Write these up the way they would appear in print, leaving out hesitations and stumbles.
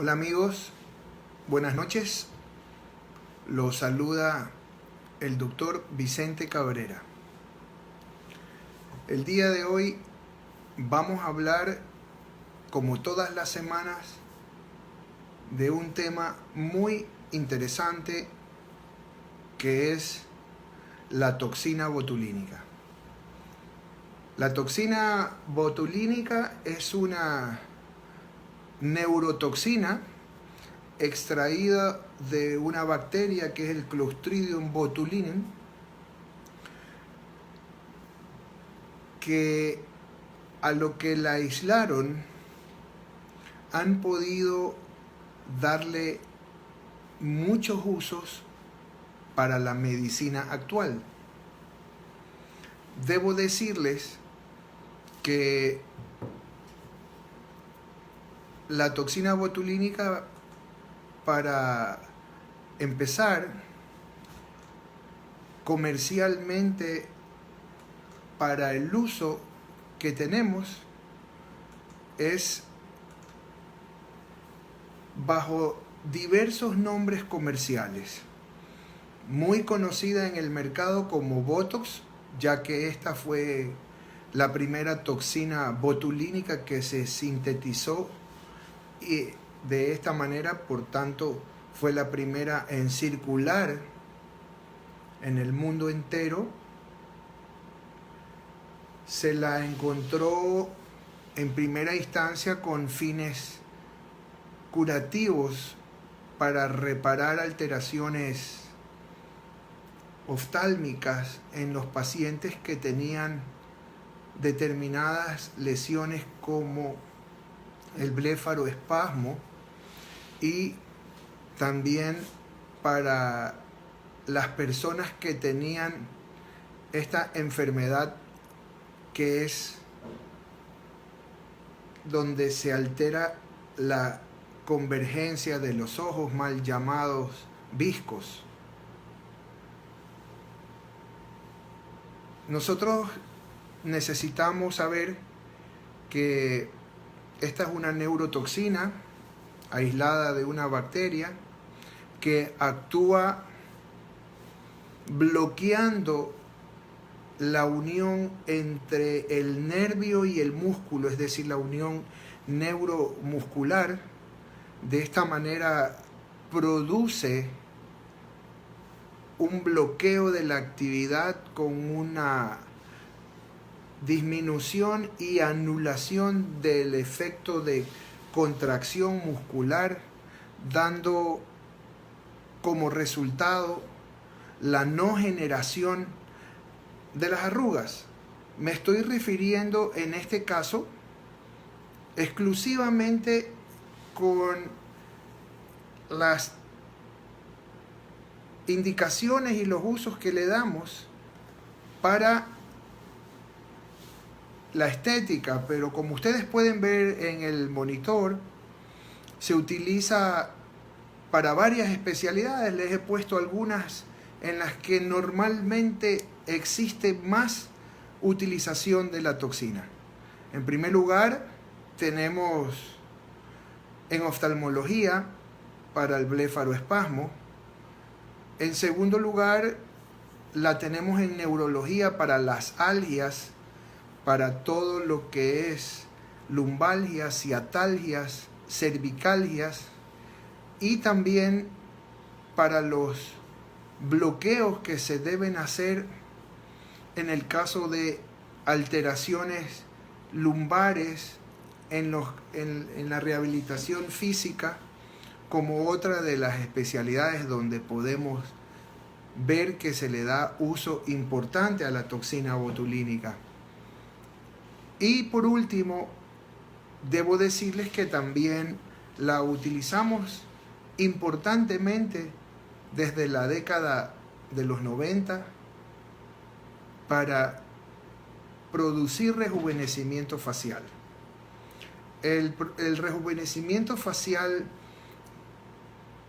Hola amigos, buenas noches. Los saluda el doctor Vicente Cabrera. El día de hoy vamos a hablar, como todas las semanas, de un tema muy interesante que es la toxina botulínica. La toxina botulínica es una neurotoxina extraída de una bacteria que es el Clostridium botulinum, que a lo que la aislaron han podido darle muchos usos para la medicina actual. Debo decirles que la toxina botulínica, para empezar, comercialmente, para el uso que tenemos, es bajo diversos nombres comerciales. Muy conocida en el mercado como Botox, ya que esta fue la primera toxina botulínica que se sintetizó y de esta manera, por tanto, fue la primera en circular en el mundo entero. Se la encontró en primera instancia con fines curativos para reparar alteraciones oftálmicas en los pacientes que tenían determinadas lesiones como el blefaroespasmo, y también para las personas que tenían esta enfermedad que es donde se altera la convergencia de los ojos, mal llamados viscos. Nosotros necesitamos saber que esta es una neurotoxina aislada de una bacteria que actúa bloqueando la unión entre el nervio y el músculo, es decir, la unión neuromuscular. De esta manera produce un bloqueo de la actividad con una disminución y anulación del efecto de contracción muscular, dando como resultado la no generación de las arrugas. Me estoy refiriendo en este caso exclusivamente con las indicaciones y los usos que le damos para la estética, pero como ustedes pueden ver en el monitor, se utiliza para varias especialidades. Les he puesto algunas en las que normalmente existe más utilización de la toxina. En primer lugar, tenemos en oftalmología para el blefaroespasmo. En segundo lugar, la tenemos en neurología para las algias, para todo lo que es lumbalgias, ciatalgias, cervicalgias, y también para los bloqueos que se deben hacer en el caso de alteraciones lumbares en la rehabilitación física, como otra de las especialidades donde podemos ver que se le da uso importante a la toxina botulínica. Y por último, debo decirles que también la utilizamos importantemente desde la década de los 90 para producir rejuvenecimiento facial. El rejuvenecimiento facial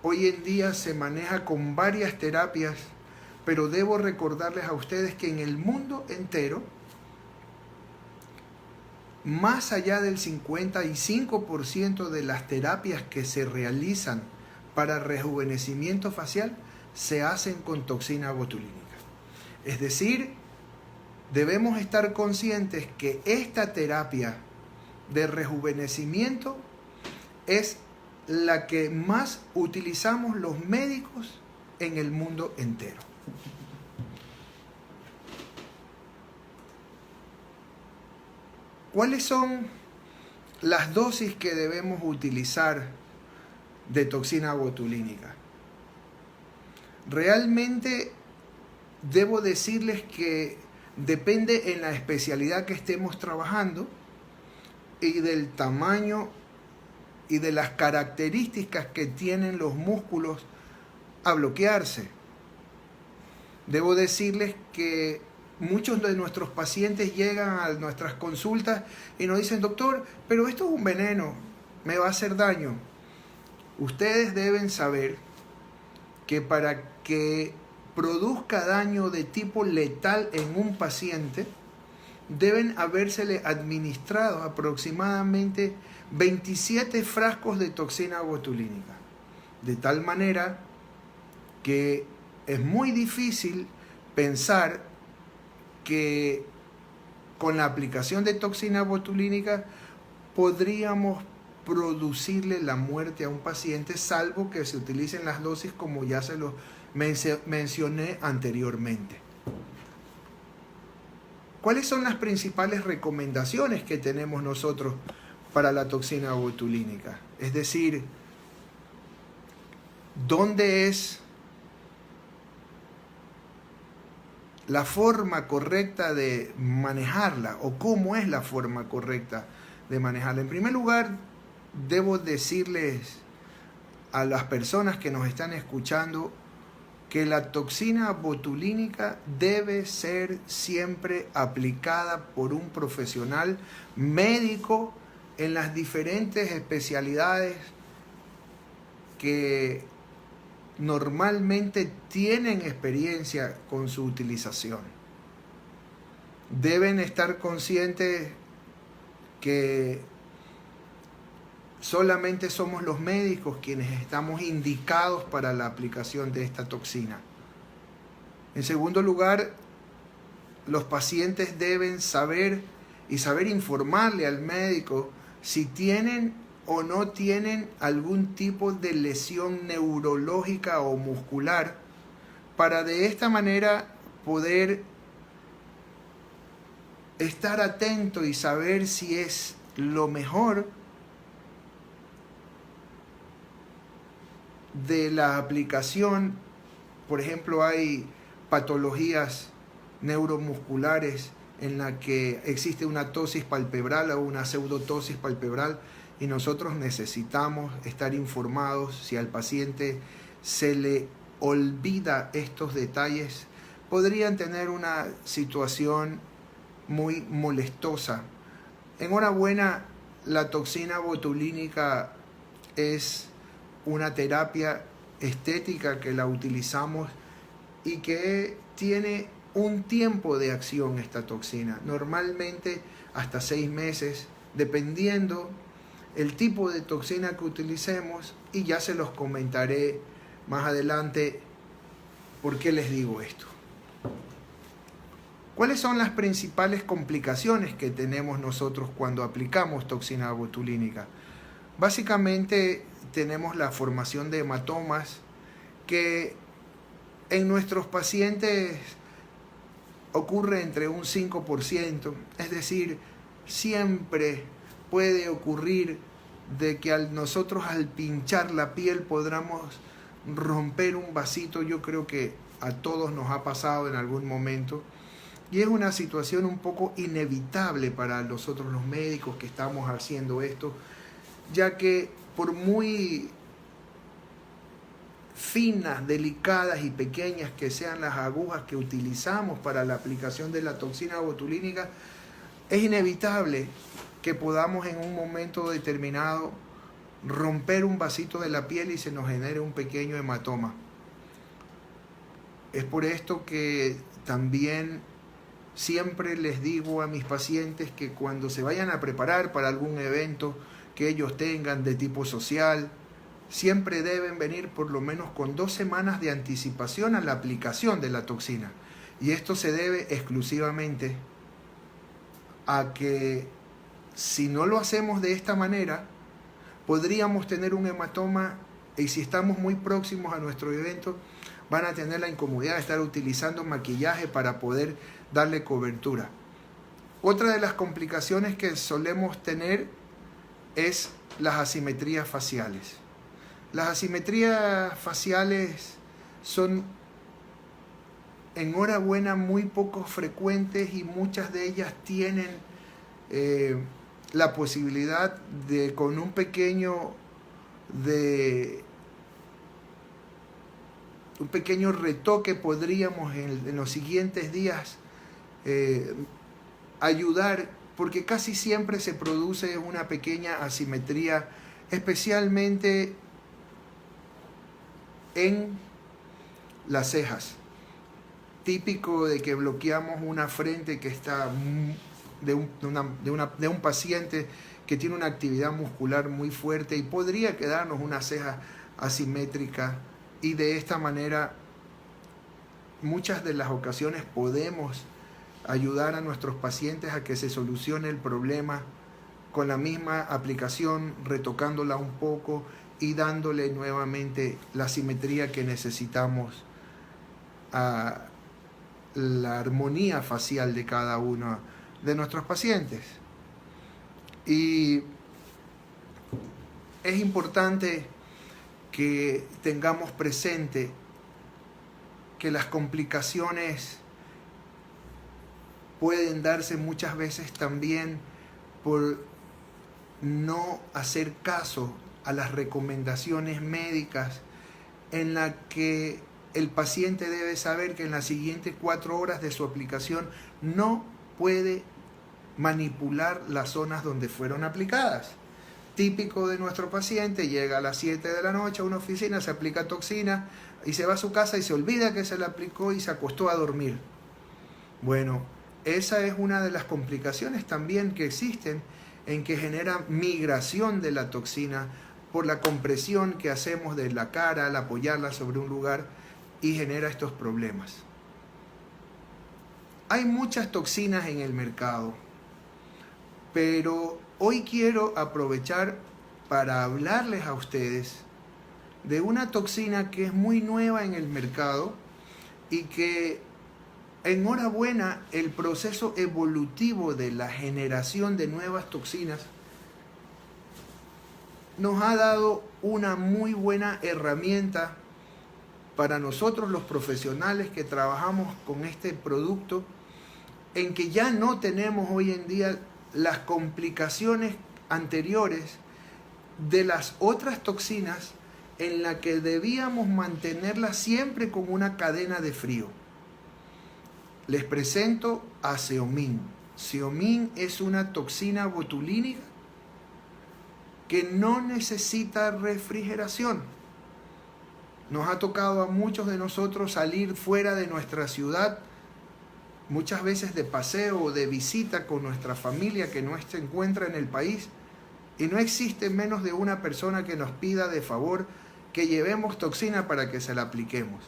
hoy en día se maneja con varias terapias, pero debo recordarles a ustedes que en el mundo entero más allá del 55% de las terapias que se realizan para rejuvenecimiento facial se hacen con toxina botulínica. Es decir, debemos estar conscientes que esta terapia de rejuvenecimiento es la que más utilizamos los médicos en el mundo entero. ¿Cuáles son las dosis que debemos utilizar de toxina botulínica? Realmente debo decirles que depende en la especialidad que estemos trabajando y del tamaño y de las características que tienen los músculos a bloquearse. Debo decirles que muchos de nuestros pacientes llegan a nuestras consultas y nos dicen: doctor, pero esto es un veneno, me va a hacer daño. Ustedes deben saber que para que produzca daño de tipo letal en un paciente, deben habérsele administrado aproximadamente 27 frascos de toxina botulínica. De tal manera que es muy difícil pensar que con la aplicación de toxina botulínica podríamos producirle la muerte a un paciente, salvo que se utilicen las dosis como ya se lo mencioné anteriormente. ¿Cuáles son las principales recomendaciones que tenemos nosotros para la toxina botulínica? Es decir, ¿dónde es la forma correcta de manejarla o cómo es la forma correcta de manejarla? En primer lugar, debo decirles a las personas que nos están escuchando que la toxina botulínica debe ser siempre aplicada por un profesional médico en las diferentes especialidades que normalmente tienen experiencia con su utilización. Deben estar conscientes que solamente somos los médicos quienes estamos indicados para la aplicación de esta toxina. En segundo lugar, los pacientes deben saber informarle al médico si tienen o no tienen algún tipo de lesión neurológica o muscular, para de esta manera poder estar atento y saber si es lo mejor de la aplicación. Por ejemplo, hay patologías neuromusculares en la que existe una tosis palpebral o una pseudotosis palpebral, y nosotros necesitamos estar informados. Si al paciente se le olvida estos detalles, podrían tener una situación muy molestosa. Enhorabuena, la toxina botulínica es una terapia estética que la utilizamos y que tiene un tiempo de acción esta toxina, normalmente hasta 6 meses, dependiendo el tipo de toxina que utilicemos, y ya se los comentaré más adelante por qué les digo esto. ¿Cuáles son las principales complicaciones que tenemos nosotros cuando aplicamos toxina botulínica? Básicamente tenemos la formación de hematomas, que en nuestros pacientes ocurre entre un 5%, es decir, siempre puede ocurrir de que nosotros al pinchar la piel podamos romper un vasito. Yo creo que a todos nos ha pasado en algún momento, y es una situación un poco inevitable para nosotros los médicos que estamos haciendo esto, ya que por muy finas, delicadas y pequeñas que sean las agujas que utilizamos para la aplicación de la toxina botulínica, es inevitable que podamos en un momento determinado romper un vasito de la piel y se nos genere un pequeño hematoma. Es por esto que también siempre les digo a mis pacientes que cuando se vayan a preparar para algún evento que ellos tengan de tipo social, siempre deben venir por lo menos con 2 semanas de anticipación a la aplicación de la toxina. Y esto se debe exclusivamente a que si no lo hacemos de esta manera, podríamos tener un hematoma, y si estamos muy próximos a nuestro evento, van a tener la incomodidad de estar utilizando maquillaje para poder darle cobertura. Otra de las complicaciones que solemos tener es las asimetrías faciales. Las asimetrías faciales son, enhorabuena, muy poco frecuentes, y muchas de ellas tienen la posibilidad de, con un pequeño retoque, podríamos en los siguientes días ayudar, porque casi siempre se produce una pequeña asimetría, especialmente en las cejas. Típico de que bloqueamos una frente que está de un paciente que tiene una actividad muscular muy fuerte, y podría quedarnos una ceja asimétrica, y de esta manera muchas de las ocasiones podemos ayudar a nuestros pacientes a que se solucione el problema con la misma aplicación, retocándola un poco y dándole nuevamente la simetría que necesitamos a la armonía facial de cada uno de nuestros pacientes. Y es importante que tengamos presente que las complicaciones pueden darse muchas veces también por no hacer caso a las recomendaciones médicas, en la que el paciente debe saber que en las siguientes 4 horas de su aplicación no puede manipular las zonas donde fueron aplicadas. Típico de nuestro paciente, llega a las 7 de la noche a una oficina, se aplica toxina y se va a su casa y se olvida que se la aplicó y se acostó a dormir. Bueno, esa es una de las complicaciones también que existen, en que genera migración de la toxina por la compresión que hacemos de la cara al apoyarla sobre un lugar, y genera estos problemas. Hay muchas toxinas en el mercado, pero hoy quiero aprovechar para hablarles a ustedes de una toxina que es muy nueva en el mercado, y que, enhorabuena, el proceso evolutivo de la generación de nuevas toxinas nos ha dado una muy buena herramienta para nosotros los profesionales que trabajamos con este producto, en que ya no tenemos hoy en día las complicaciones anteriores de las otras toxinas, en la que debíamos mantenerlas siempre con una cadena de frío. Les presento a Xeomin. Xeomin es una toxina botulínica que no necesita refrigeración. Nos ha tocado a muchos de nosotros salir fuera de nuestra ciudad, muchas veces de paseo o de visita con nuestra familia que no se encuentra en el país, y no existe menos de una persona que nos pida de favor que llevemos toxina para que se la apliquemos.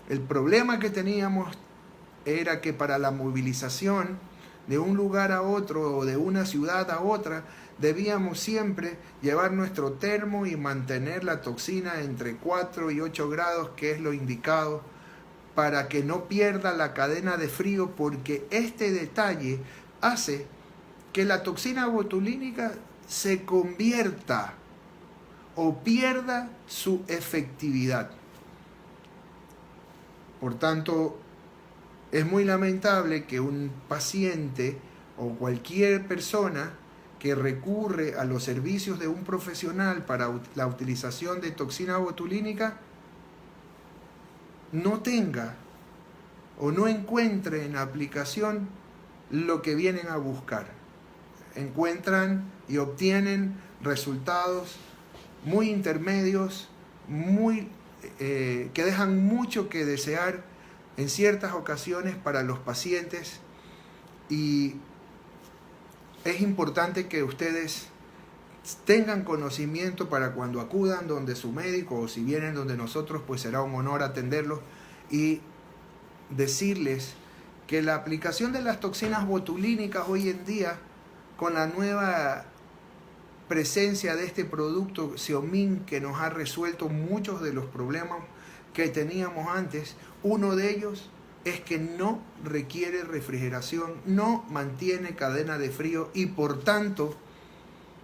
El problema que teníamos era que para la movilización de un lugar a otro o de una ciudad a otra, debíamos siempre llevar nuestro termo y mantener la toxina entre 4 y 8 grados, que es lo indicado, para que no pierda la cadena de frío, porque este detalle hace que la toxina botulínica se convierta o pierda su efectividad. Por tanto, es muy lamentable que un paciente o cualquier persona que recurre a los servicios de un profesional para la utilización de toxina botulínica no tenga o no encuentre en la aplicación lo que vienen a buscar. Encuentran y obtienen resultados muy intermedios, que dejan mucho que desear en ciertas ocasiones para los pacientes, Y es importante que ustedes tengan conocimiento para cuando acudan donde su médico o si vienen donde nosotros, pues será un honor atenderlos y decirles que la aplicación de las toxinas botulínicas hoy en día, con la nueva presencia de este producto Xeomin, que nos ha resuelto muchos de los problemas que teníamos antes, uno de ellos es que no requiere refrigeración, no mantiene cadena de frío y por tanto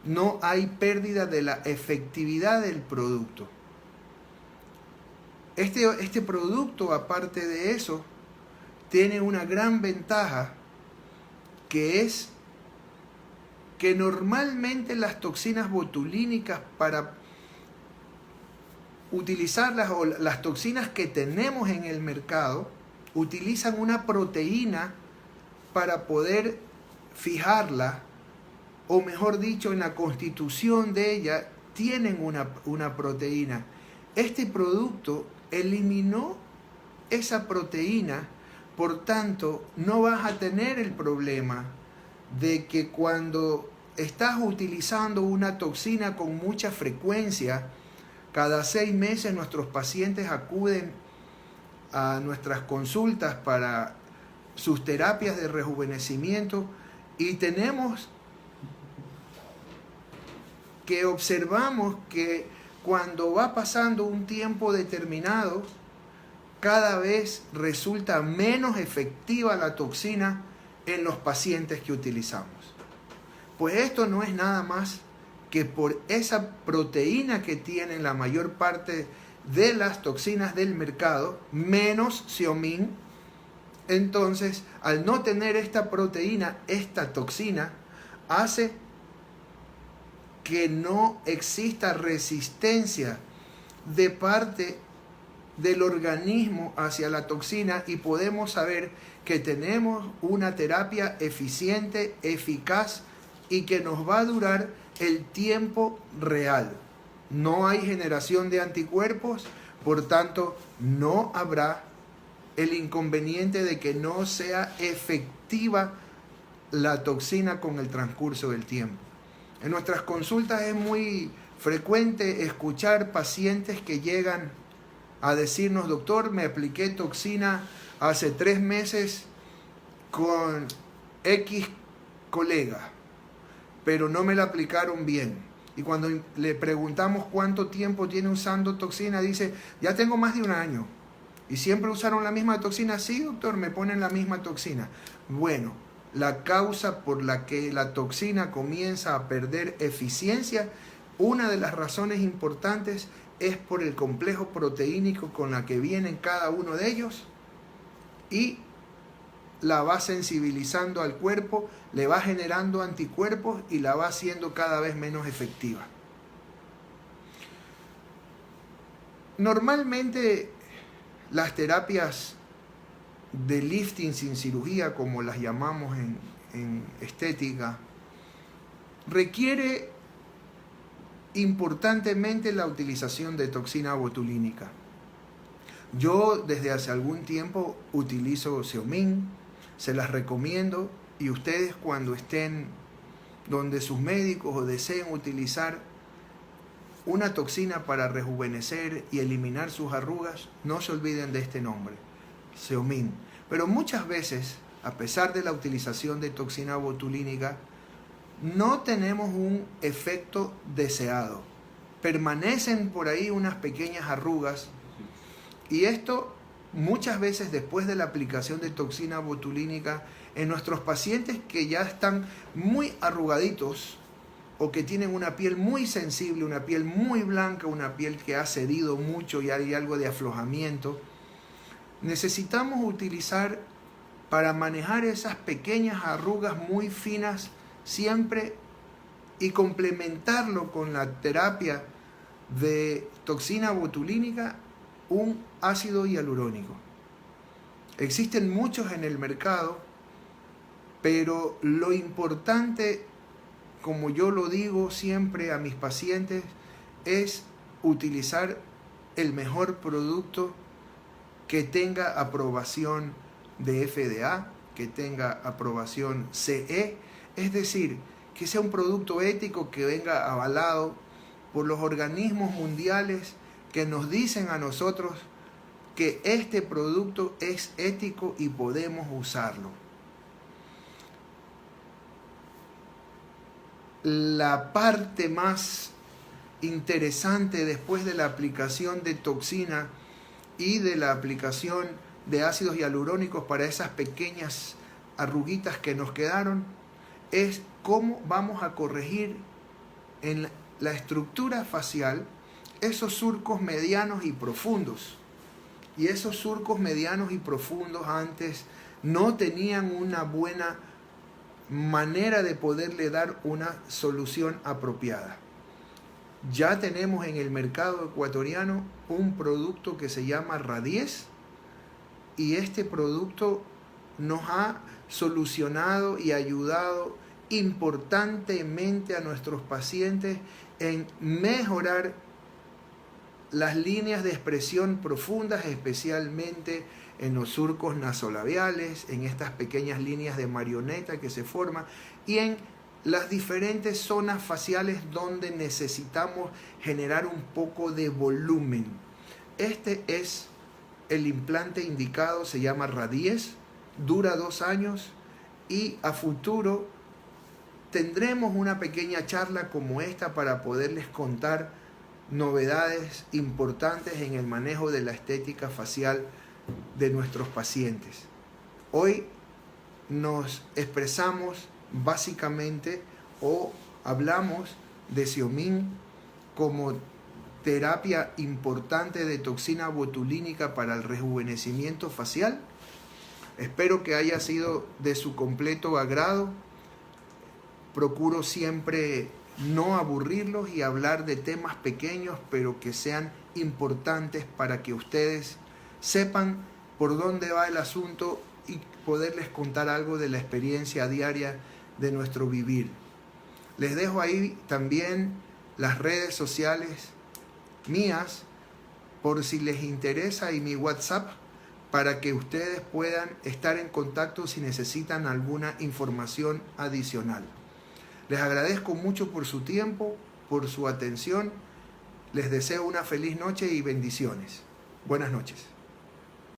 no hay pérdida de la efectividad del producto. Este producto, aparte de eso, tiene una gran ventaja, que es que normalmente las toxinas botulínicas, para utilizarlas, o las toxinas que tenemos en el mercado, utilizan una proteína para poder fijarla, o mejor dicho, en la constitución de ella tienen una proteína. Este producto eliminó esa proteína, por tanto no vas a tener el problema de que cuando estás utilizando una toxina con mucha frecuencia, cada 6 meses nuestros pacientes acuden a nuestras consultas para sus terapias de rejuvenecimiento y tenemos que observamos que cuando va pasando un tiempo determinado, cada vez resulta menos efectiva la toxina en los pacientes que utilizamos. Pues esto no es nada más que por esa proteína que tienen la mayor parte de las toxinas del mercado, menos Xeomin. Entonces, al no tener esta proteína, esta toxina hace que no exista resistencia de parte del organismo hacia la toxina y podemos saber que tenemos una terapia eficiente, eficaz y que nos va a durar el tiempo real. No hay generación de anticuerpos, por tanto no habrá el inconveniente de que no sea efectiva la toxina con el transcurso del tiempo. En nuestras consultas es muy frecuente escuchar pacientes que llegan a decirnos: doctor, me apliqué toxina hace 3 meses con X colega, pero no me la aplicaron bien. Y cuando le preguntamos cuánto tiempo tiene usando toxina, dice: ya tengo más de 1 año. ¿Y siempre usaron la misma toxina? Sí, doctor, me ponen la misma toxina. Bueno, la causa por la que la toxina comienza a perder eficiencia, una de las razones importantes es por el complejo proteínico con la que vienen cada uno de ellos y la va sensibilizando al cuerpo, le va generando anticuerpos y la va haciendo cada vez menos efectiva. Normalmente las terapias de lifting sin cirugía, como las llamamos en estética, requiere importantemente la utilización de toxina botulínica. Yo desde hace algún tiempo utilizo Xeomin, se las recomiendo, y ustedes cuando estén donde sus médicos o deseen utilizar una toxina para rejuvenecer y eliminar sus arrugas, no se olviden de este nombre, Xeomin. Pero muchas veces, a pesar de la utilización de toxina botulínica, no tenemos un efecto deseado. Permanecen por ahí unas pequeñas arrugas y esto muchas veces después de la aplicación de toxina botulínica en nuestros pacientes que ya están muy arrugaditos o que tienen una piel muy sensible, una piel muy blanca, una piel que ha cedido mucho y hay algo de aflojamiento. Necesitamos utilizar para manejar esas pequeñas arrugas muy finas siempre y complementarlo con la terapia de toxina botulínica, un ácido hialurónico. Existen muchos en el mercado, pero lo importante, como yo lo digo siempre a mis pacientes, es utilizar el mejor producto que tenga aprobación de FDA que tenga aprobación CE, es decir, que sea un producto ético que venga avalado por los organismos mundiales que nos dicen a nosotros que este producto es ético y podemos usarlo. La parte más interesante después de la aplicación de toxina y de la aplicación de ácidos hialurónicos para esas pequeñas arruguitas que nos quedaron es cómo vamos a corregir en la estructura facial esos surcos medianos y profundos. Y esos surcos medianos y profundos antes no tenían una buena manera de poderle dar una solución apropiada. Ya tenemos en el mercado ecuatoriano un producto que se llama Radies, y este producto nos ha solucionado y ayudado importantemente a nuestros pacientes en mejorar las líneas de expresión profundas, especialmente en los surcos nasolabiales, en estas pequeñas líneas de marioneta que se forman y en las diferentes zonas faciales donde necesitamos generar un poco de volumen. Este es el implante indicado, se llama Radies, dura 2 años y a futuro tendremos una pequeña charla como esta para poderles contar novedades importantes en el manejo de la estética facial de nuestros pacientes. Hoy nos expresamos básicamente o hablamos de Xeomin como terapia importante de toxina botulínica para el rejuvenecimiento facial. Espero que haya sido de su completo agrado. Procuro siempre no aburrirlos y hablar de temas pequeños, pero que sean importantes para que ustedes sepan por dónde va el asunto y poderles contar algo de la experiencia diaria de nuestro vivir. Les dejo ahí también las redes sociales mías por si les interesa y mi WhatsApp para que ustedes puedan estar en contacto si necesitan alguna información adicional. Les agradezco mucho por su tiempo, por su atención. Les deseo una feliz noche y bendiciones. Buenas noches.